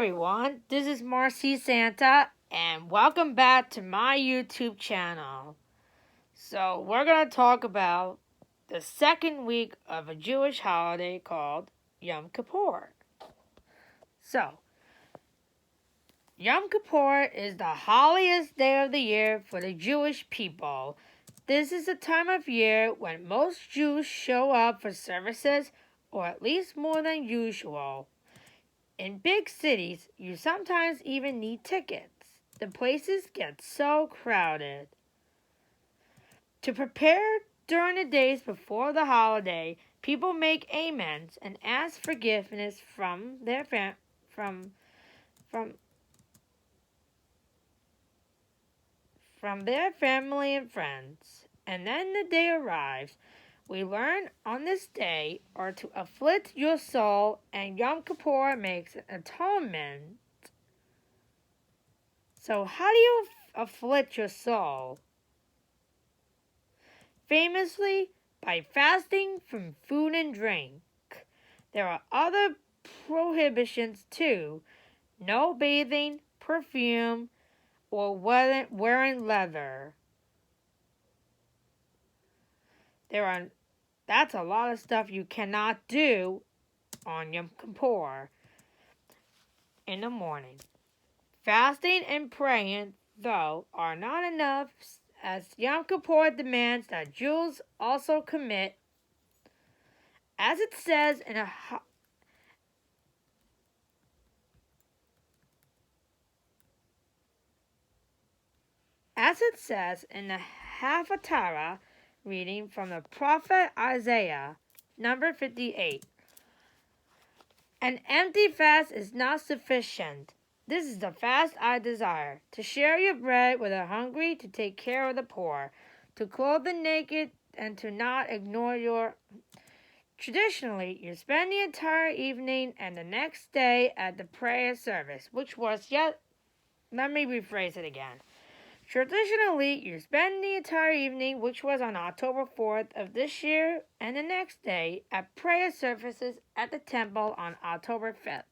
everyone, this is Marcy Santa, and welcome back to my YouTube channel. So, we're going to talk about the second week of a Jewish holiday called Yom Kippur. So, Yom Kippur is the holiest day of the year for the Jewish people. This is the time of year when most Jews show up for services, or at least more than usual. In big cities, you sometimes even need tickets. The places get so crowded. To prepare during the days before the holiday, people make amens and ask forgiveness from their their family and friends. And then the day arrives. We learn on this day are to afflict your soul, and Yom Kippur makes an atonement. So how do you afflict your soul? Famously, by fasting from food and drink. There are other prohibitions too. No bathing, perfume, or wearing leather. That's a lot of stuff you cannot do on Yom Kippur in the morning. Fasting and praying, though, are not enough, as Yom Kippur demands that Jews also commit, as it says in the Haftarah reading from the prophet Isaiah, number 58. An empty fast is not sufficient. This is the fast I desire, to share your bread with the hungry, to take care of the poor, to clothe the naked, and to not ignore your... Traditionally, you spend the entire evening and the next day at the prayer service, which was let me rephrase it again. Traditionally, you spend the entire evening, which was on October 4th of this year, and the next day at prayer services at the temple on October 5th.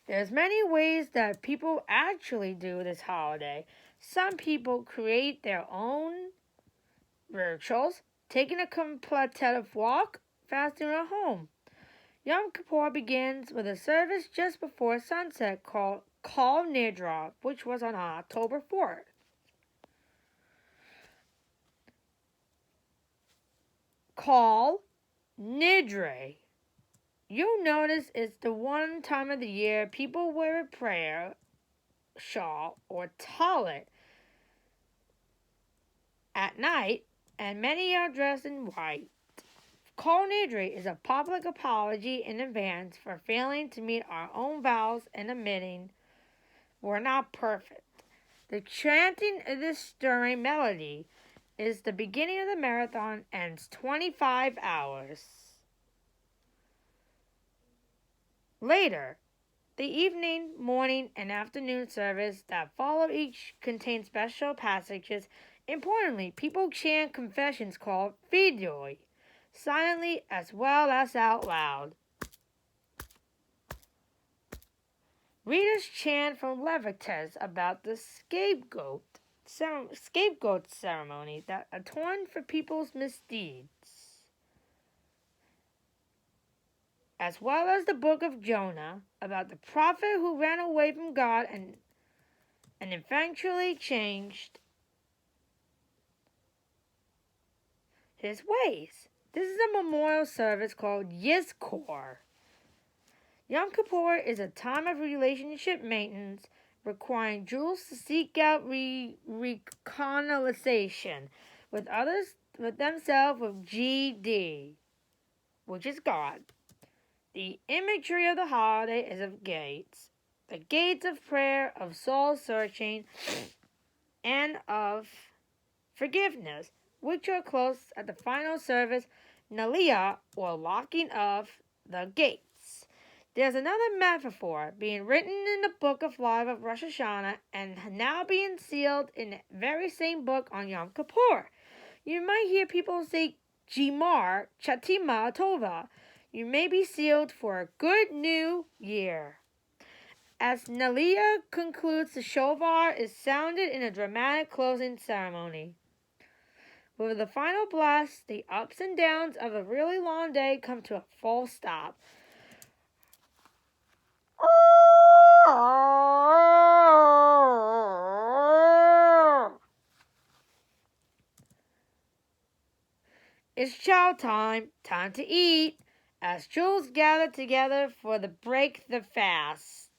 There's many ways that people actually do this holiday. Some people create their own rituals, taking a contemplative walk, fasting at home. Yom Kippur begins with a service just before sunset called Kol Nidra, which was on October 4th. Kol Nidre. You'll notice it's the one time of the year people wear a prayer shawl or tallit at night, and many are dressed in white. Kol Nidre is a public apology in advance for failing to meet our own vows and admitting we're not perfect. The chanting of this stirring melody is the beginning of the marathon and ends 25 hours. Later, the evening, morning, and afternoon service that follow each contain special passages. Importantly, people chant confessions called Vidui, silently as well as out loud. Readers chant from Leviticus about the scapegoat ceremony that atoned for people's misdeeds, as well as the book of Jonah about the prophet who ran away from God and eventually changed his ways. This is a memorial service called Yizkor. Yom Kippur is a time of relationship maintenance, requiring Jews to seek out reconciliation with others, with themselves, with GD, which is God. The imagery of the holiday is of gates, the gates of prayer, of soul searching, and of forgiveness, which are closed at the final service, Naliyah, or locking of the gates. There's another metaphor being written in the book of life of Rosh Hashanah and now being sealed in the very same book on Yom Kippur. You might hear people say Jimar Chatima Tova. you may be sealed for a good new year. As Nalia concludes, the shofar is sounded in a dramatic closing ceremony. With the final blast, the ups and downs of a really long day come to a full stop. It's chow time, time to eat, as Jews gather together for the break the fast.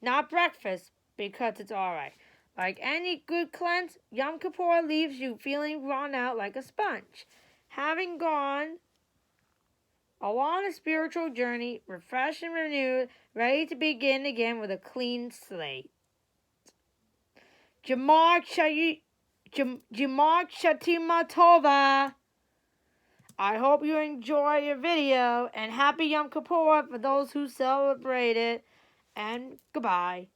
Not breakfast, because it's alright. Like any good cleanse, Yom Kippur leaves you feeling run out like a sponge. Having gone along a spiritual journey, refreshed and renewed, ready to begin again with a clean slate. Jamar Shatima Tova. I hope you enjoy your video, and happy Yom Kippur for those who celebrate it, and goodbye.